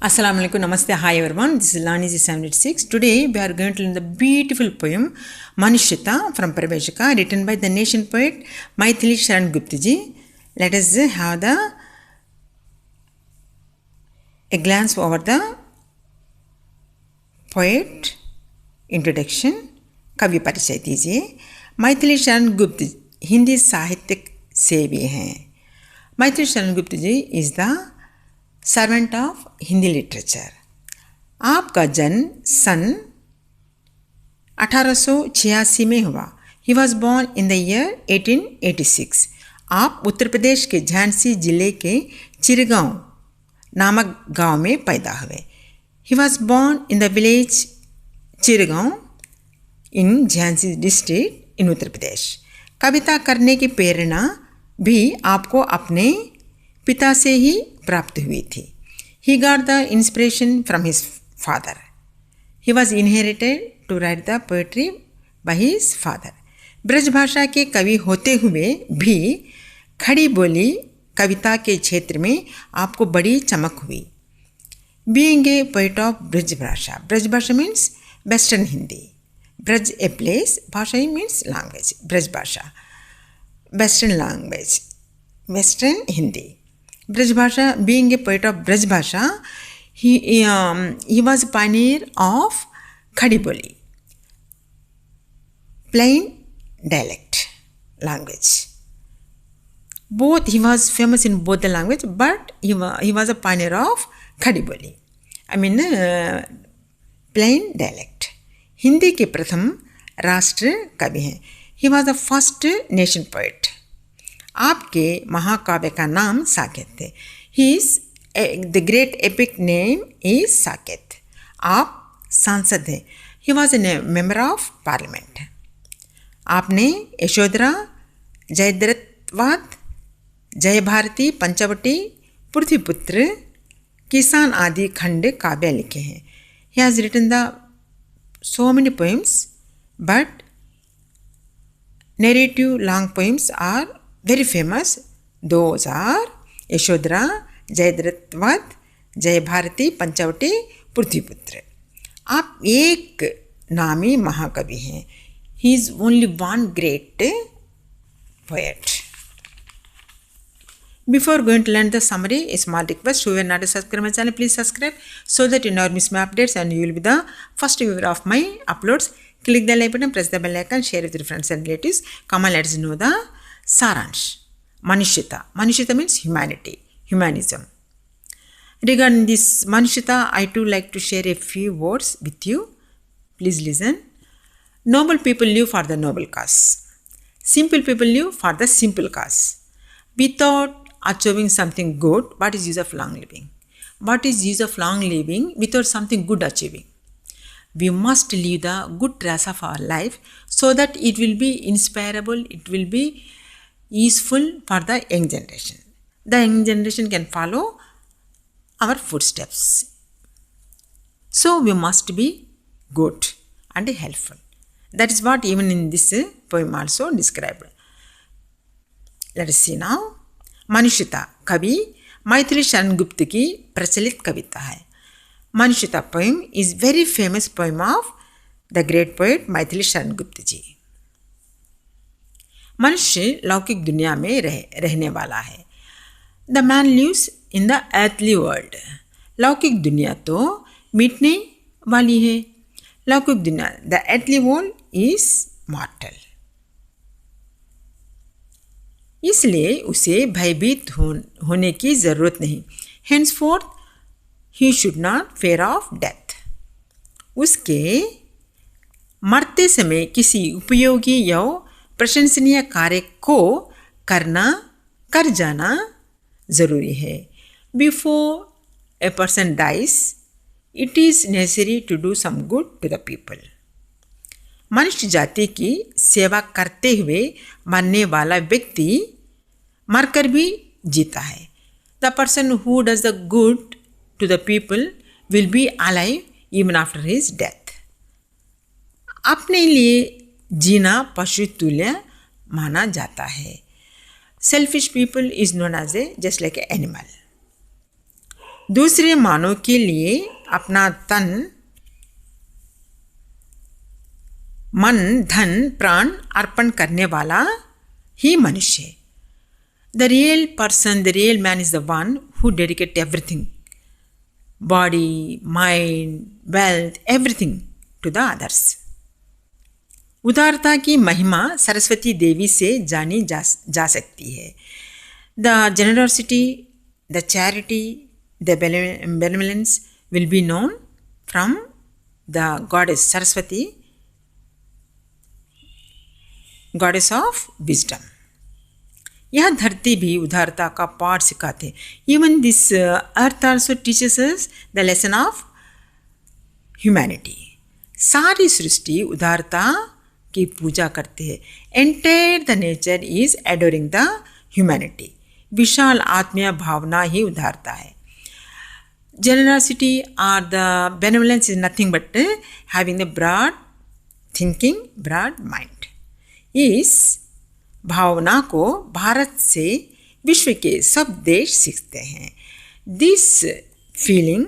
Assalamu alaikum, namaste, hi everyone. This is Lani 786. Today we are going to learn the beautiful poem Manushita from Parveshika, written by the nation poet Maithili Sharan Gupta ji. Let us have a glance over the poet introduction. कवि परिचय दीजिए. मैथिली शरण गुप्त हिंदी साहित्यिक सेवी हैं. Maithili Sharan Gupt ji is the servant of Hindi literature. आपका जन्म सन 1886 में हुआ. He was born in the year 1886. आप उत्तर प्रदेश के झांसी जिले के चिरगांव नामक गांव में पैदा हुए. He was born in the village Chirgaon in Jhansi district in Uttar Pradesh. कविता करने की प्रेरणा भी आपको अपने पिता से ही प्राप्त हुई थी. He got the inspiration from his father. He was inherited to write the poetry by his father. Braj Bhasha के कवि होते हुए भी खड़ी बोली कविता के क्षेत्र में आपको बड़ी चमक हुई. Being a poet of Braj Bhasha. Braj Bhasha means western Hindi. Braj a place, bhasha means language. Braj Bhasha western language, western Hindi. Braj Bhasha, being a poet of Braj Bhasha, he was a pioneer of खड़ी बोली, plain dialect language. Both he was famous in both the language, but he was a pioneer of खड़ी बोली. I mean plain dialect. Hindi के प्रथम राष्ट्र कवि हैं. He was the first nation poet. आपके महाकाव्य का नाम साकेत थे. ही is the great epic name is Saket. आप सांसद हैं. He was a member of parliament. आपने यशोधरा, जयद्रथवध, जय भारती, पंचवटी, पृथ्वीपुत्र, किसान आदि खंड काव्य लिखे हैं. He has written the so many poems, but narrative long poems are very famous. Those are Yashodhara, Jayadrath Vadh, जय भारती, पंचवटी, पृथ्वीपुत्र. आप एक नामी महाकवि हैं. He is only one great poet. Before going to learn the summary, a small request: who are not a subscriber my channel, please subscribe so that you never miss my updates and you will be the first viewer of my uploads. Click the like button, press the bell icon, share with your friends and relatives. Come and let us know the Saransh. Manushita. Manushita means humanity, humanism. Regarding this Manushita, I too like to share a few words with you. Please listen. Noble people live for the noble cause. Simple people live for the simple cause. Without achieving something good, what is use of long living? What is use of long living without something good achieving? We must live the good trace of our life so that it will be inspirable, it will be useful for the young generation. The young generation can follow our footsteps. So we must be good and helpful. That is what even in this poem also described. Let us see now. मनुष्यता कवि मैथिली शरण गुप्त की प्रचलित कविता है. मनुष्यता poem is very famous poem of the great poet Maithili Sharan Gupt जी. मनुष्य लौकिक दुनिया में रहने वाला है. The man lives in the earthly world. लौकिक दुनिया तो मिटने वाली है. लौकिक दुनिया, the earthly world is mortal. इसलिए उसे भयभीत होने की ज़रूरत नहीं. henceforth he should not fear of death. उसके मरते समय किसी उपयोगी या प्रशंसनीय कार्य को कर जाना ज़रूरी है. Before a person dies, it is necessary to do some good to the people. मनुष्य जाति की सेवा करते हुए मरने वाला व्यक्ति मरकर भी जीता है. The person who does the good to the people will be alive even after his death. अपने लिए जीना पशु तुल्य माना जाता है. Selfish people is known as a just like a animal. दूसरे मानव के लिए अपना तन मन धन प्राण अर्पण करने वाला ही मनुष्य है. The real person, the real man is the one who dedicates everything, body, mind, wealth, everything to the others. उदारता की महिमा सरस्वती देवी से जानी जा सकती है. The generosity, the charity, the benevolence will be known from the goddess Saraswati, goddess of wisdom. यह धरती भी उदारता का पाठ सिखाते. Even this earth also teaches us the lesson of humanity. सारी सृष्टि उदारता की पूजा करते हैं. Entire the nature is adoring the humanity. विशाल आत्मीय भावना ही उदारता है. Generosity or the benevolence is nothing but having the broad thinking, broad mind. इस भावना को भारत से विश्व के सब देश सीखते हैं. This feeling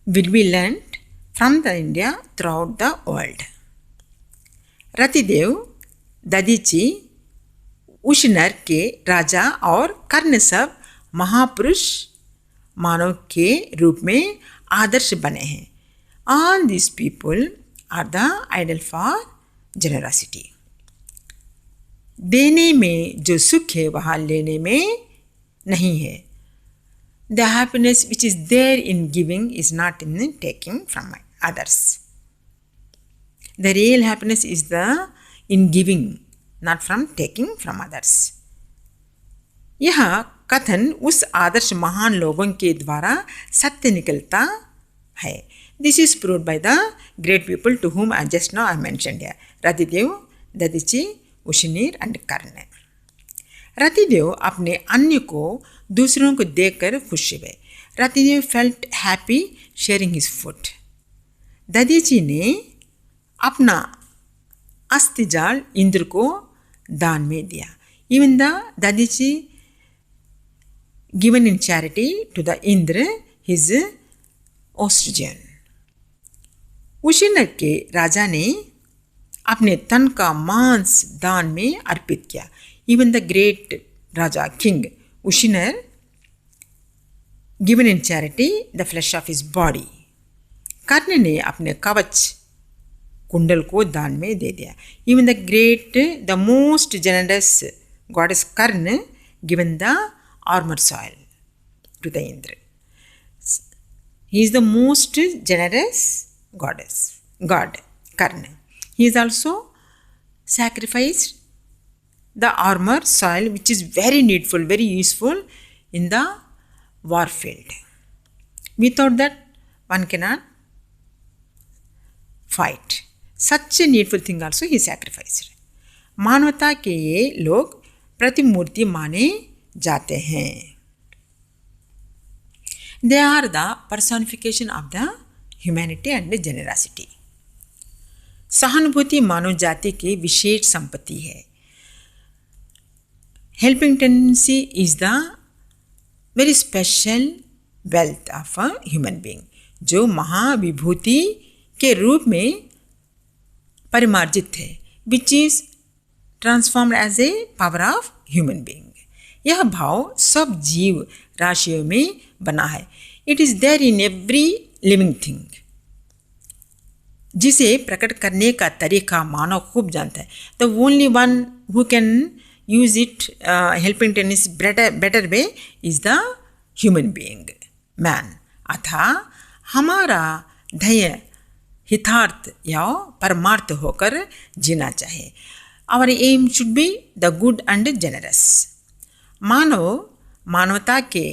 will be learnt from the India throughout the world. Ratidev, Dadhichi, उशनर के राजा और कर्ण सब महापुरुष मानव के रूप में आदर्श बने हैं. All these people are the ideal for generosity. देने में जो सुख है वहाँ लेने में नहीं है. The happiness which is there in giving is not in taking from others. The real happiness is in giving, not from taking from others. यह कथन उस आदर्श महान लोगों के द्वारा सत्य निकलता है. This is proved by the great people to whom I just now I mentioned here. Ratidev, Dadhichi, Ushinar and Karna. Ratidev अपने अन्न को दूसरों को देकर खुश हुए. Ratidev felt happy sharing his food. Dadhichi ने अपना अस्थिजाल इंद्र को दान में दिया. Even the Dadhichi given in charity to the Indra his ऑस्ट्रिजन. उशनर के राजा ने अपने तन का मांस दान में अर्पित किया. Even the great raja king Ushinar given in charity the flesh of his body. Karna ने अपने कवच कुंडल को दान में दे दिया. Even the great the most generous goddess Karna given the armour soil to the Indra. He is the most generous god Karna. He is also sacrificed the armor soil which is very needful, very useful in the war field. Without that one cannot fight. Such a needful thing also he sacrificed. मानवता के ये लोग प्रतिमूर्ति माने जाते हैं. They are the personification of the humanity and the generosity. सहानुभूति मानव जाति की विशेष संपत्ति है. Helping tendency is the very special wealth of a human being, जो महाविभूति के रूप में परिमार्जित है, which is transformed as a power of human being. यह भाव सब जीव राशियों में बना है. It is there in every living thing. जिसे प्रकट करने का तरीका मानव खूब जानता है. The only one who can use it helping tendency better way is the human being, man. अतः हमारा ध्येय हितार्थ या परमार्थ होकर जीना चाहिए. Our aim should be the good and generous. मानव मानवता के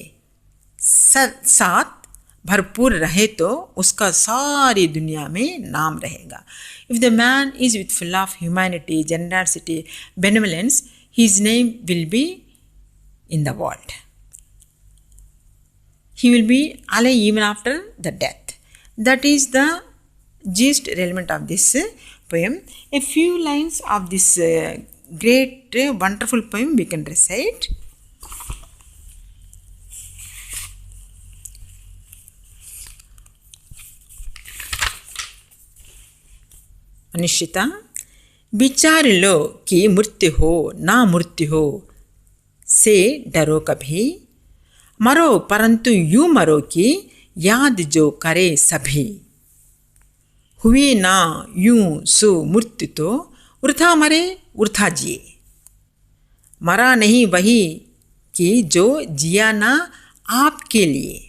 साथ भरपूर रहे तो उसका सारी दुनिया में नाम रहेगा. If the man is with full of humanity, generosity, benevolence, his name will be in the world. He will be alive even after the death. That is the gist element of this poem. A few lines of this great wonderful poem we can recite. अनिश्चिता, विचार लो कि मृत्यु हो ना मृत्यु हो से डरो कभी, मरो परंतु यूं मरो कि याद जो करे सभी। हुई ना यूं सु मृत्यु तो वृथा मरे वृथा जिए, मरा नहीं वही कि जो जिया ना आपके लिए।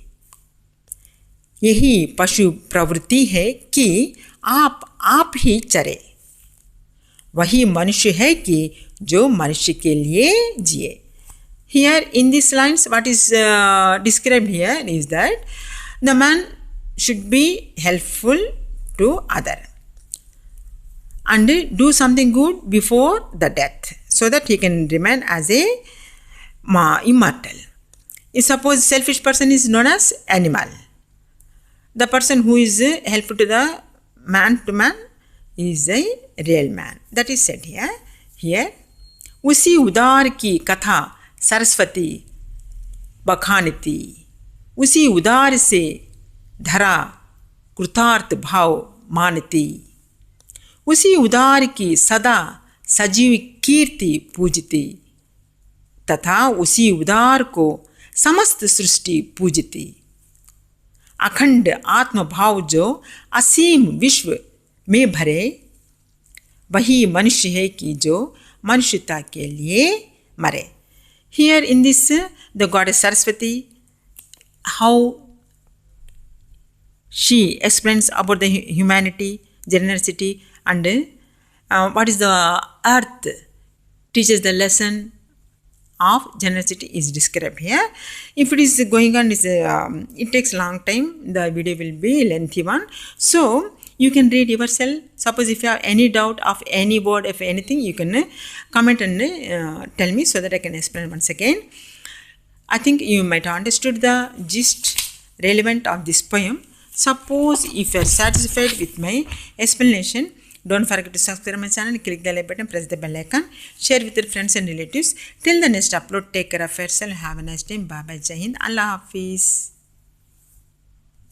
यही पशु प्रवृत्ति है कि आप ही चरे, वही मनुष्य है कि जो मनुष्य के लिए जिए। Here in these lines what is described here is that the man should be helpful to other and do something good before the death so that he can remain as a immortal. If suppose selfish person is known as animal, the person who is helpful to the man is a real man. That is said here. Here उसी उदार की कथा सरस्वती बखानती, उसी उदार से धरा कृतार्थ भाव मानती, उसी उदार की सदा सजीव कीर्ति पूजती, तथा उसी उदार को समस्त सृष्टि पूजती। अखंड आत्मभाव जो असीम विश्व में भरे, वही मनुष्य है कि जो मनुष्यता के लिए मरे। Here in this the goddess Saraswati, how she explains about the humanity, generosity, and what is the earth teaches the lesson of generosity is described here. If it is going on, it takes long time, the video will be lengthy one, so you can read yourself. Suppose if you have any doubt of any word, if anything, you can comment and tell me so that I can explain once again. I think you might have understood the gist relevant of this poem. Suppose if you are satisfied with my explanation, don't forget to subscribe my channel, click the like button, press the bell icon, share with your friends and relatives. Till the next upload, take care of yourself. Have a nice time. Bye bye. Jai Hind. Allah Hafiz.